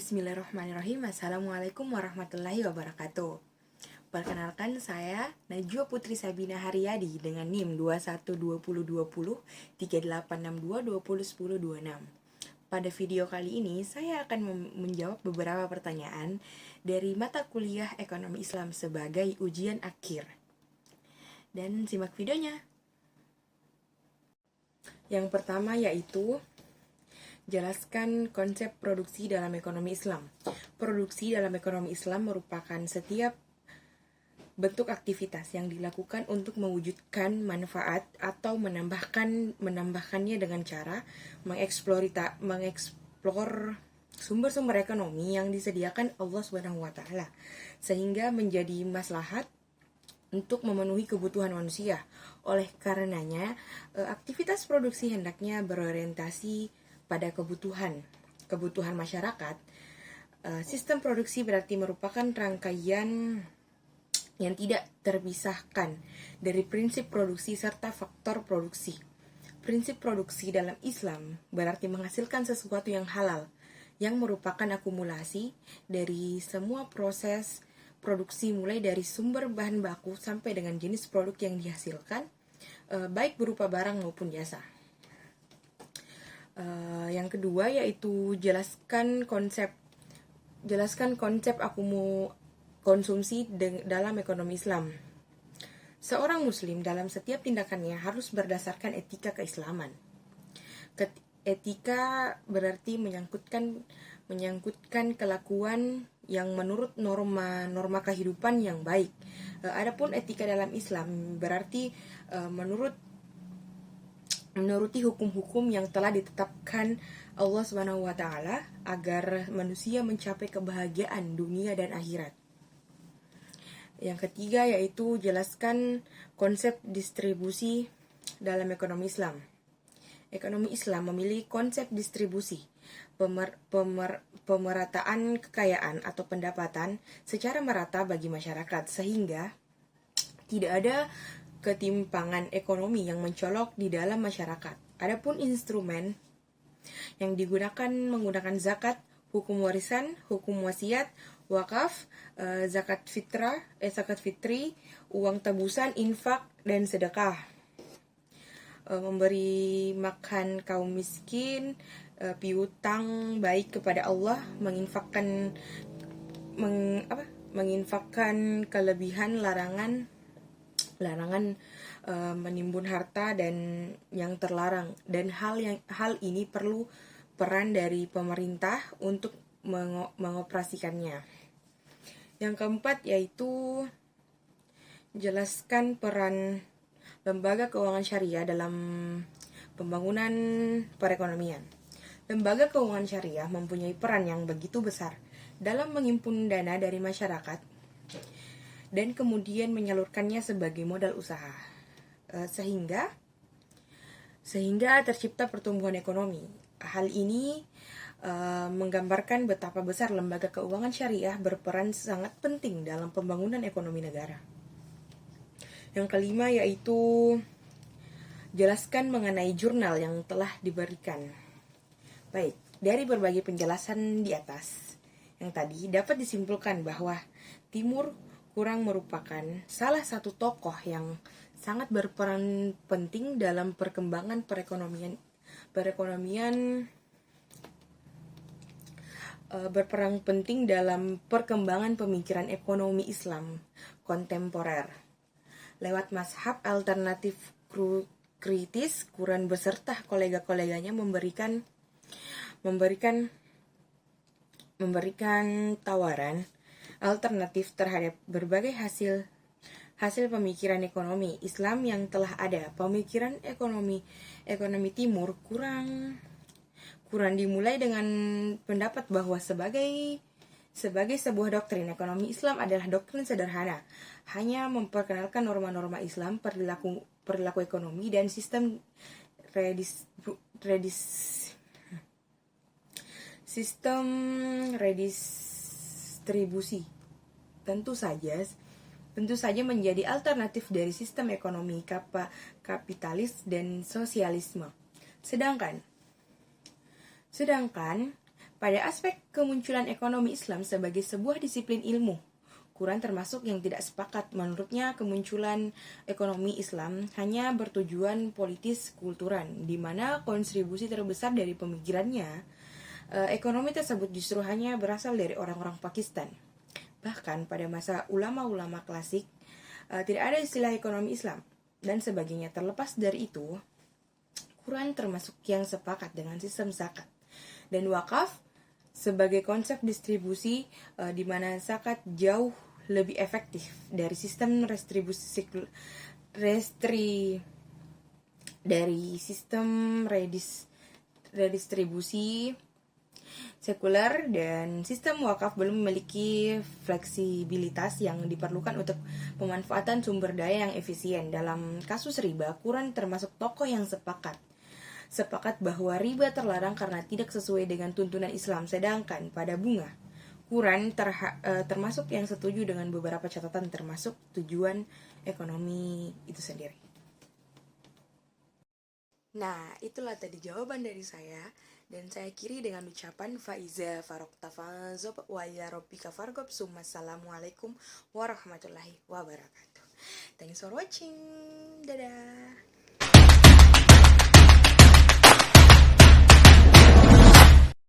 Bismillahirrahmanirrahim. Assalamualaikum warahmatullahi wabarakatuh. Perkenalkan, saya Najwa Putri Sabina Haryadi dengan NIM 2120203862201026. Pada video kali ini, saya akan menjawab beberapa pertanyaan dari mata kuliah Ekonomi Islam sebagai ujian akhir. Dan simak videonya. Yang pertama yaitu jelaskan konsep produksi dalam ekonomi Islam. Produksi dalam ekonomi Islam merupakan setiap bentuk aktivitas yang dilakukan untuk mewujudkan manfaat atau menambahkannya dengan cara mengeksplor sumber-sumber ekonomi yang disediakan Allah SWT sehingga menjadi maslahat untuk memenuhi kebutuhan manusia. Oleh karenanya, aktivitas produksi hendaknya berorientasi pada kebutuhan masyarakat. Sistem produksi berarti merupakan rangkaian yang tidak terpisahkan dari prinsip produksi serta faktor produksi. Prinsip produksi dalam Islam berarti menghasilkan sesuatu yang halal, yang merupakan akumulasi dari semua proses produksi mulai dari sumber bahan baku sampai dengan jenis produk yang dihasilkan, baik berupa barang maupun jasa. Yang kedua yaitu jelaskan konsep konsumsi dalam ekonomi Islam. Seorang muslim dalam setiap tindakannya harus berdasarkan etika keislaman. Etika berarti menyangkutkan kelakuan yang menurut norma kehidupan yang baik. Adapun etika dalam Islam berarti menuruti hukum-hukum yang telah ditetapkan Allah SWT agar manusia mencapai kebahagiaan dunia dan akhirat. Yang ketiga yaitu jelaskan konsep distribusi dalam ekonomi Islam. Ekonomi Islam memiliki konsep distribusi, pemerataan kekayaan atau pendapatan secara merata bagi masyarakat sehingga tidak ada ketimpangan ekonomi yang mencolok di dalam masyarakat. Adapun instrumen yang menggunakan zakat, hukum warisan, hukum wasiat, wakaf, zakat fitri, uang tebusan, infak, dan sedekah. Memberi makan kaum miskin, piutang baik kepada Allah, menginfakkan kelebihan, larangan menimbun harta dan yang terlarang, dan hal ini perlu peran dari pemerintah untuk mengoperasikannya. Yang keempat yaitu jelaskan peran lembaga keuangan syariah dalam pembangunan perekonomian. Lembaga keuangan syariah mempunyai peran yang begitu besar dalam menghimpun dana dari masyarakat dan kemudian menyalurkannya sebagai modal usaha, sehingga tercipta pertumbuhan ekonomi. Hal ini menggambarkan betapa besar lembaga keuangan syariah berperan sangat penting dalam pembangunan ekonomi negara. Yang kelima yaitu jelaskan mengenai jurnal yang telah diberikan. Baik, dari berbagai penjelasan di atas yang tadi dapat disimpulkan bahwa Timur Kurang merupakan salah satu tokoh yang sangat berperan penting dalam perkembangan perekonomian perkembangan pemikiran ekonomi Islam kontemporer. Lewat mazhab alternatif kritis, Quran beserta kolega-koleganya memberikan tawaran alternatif terhadap berbagai hasil pemikiran ekonomi Islam yang telah ada. Pemikiran ekonomi Timur kurang dimulai dengan pendapat bahwa sebagai sebuah doktrin ekonomi Islam adalah doktrin sederhana, hanya memperkenalkan norma-norma Islam, perilaku ekonomi dan sistem redistribusi. Tentu saja menjadi alternatif dari sistem ekonomi kapitalis dan sosialisme. Sedangkan Pada aspek kemunculan ekonomi Islam sebagai sebuah disiplin ilmu, Quran termasuk yang tidak sepakat. Menurutnya, kemunculan ekonomi Islam hanya bertujuan politis kulturan, di mana kontribusi terbesar dari pemikirannya, ekonomi tersebut justru hanya berasal dari orang-orang Pakistan. Bahkan pada masa ulama-ulama klasik, tidak ada istilah ekonomi Islam dan sebagainya. Terlepas dari itu, Quran termasuk yang sepakat dengan sistem zakat dan wakaf sebagai konsep distribusi, di mana zakat jauh lebih efektif dari sistem redistribusi sekuler, dan sistem wakaf belum memiliki fleksibilitas yang diperlukan untuk pemanfaatan sumber daya yang efisien. Dalam kasus riba, Quran termasuk tokoh yang sepakat bahwa riba terlarang karena tidak sesuai dengan tuntunan Islam. Sedangkan pada bunga, Quran termasuk yang setuju dengan beberapa catatan, termasuk tujuan ekonomi itu sendiri. Nah, itulah tadi jawaban dari saya. Dan saya akhiri dengan ucapan Faiza Farokta Fazob wa ila rabbika fargob. Assalamualaikum warahmatullahi wabarakatuh. Thanks for watching. Dadah.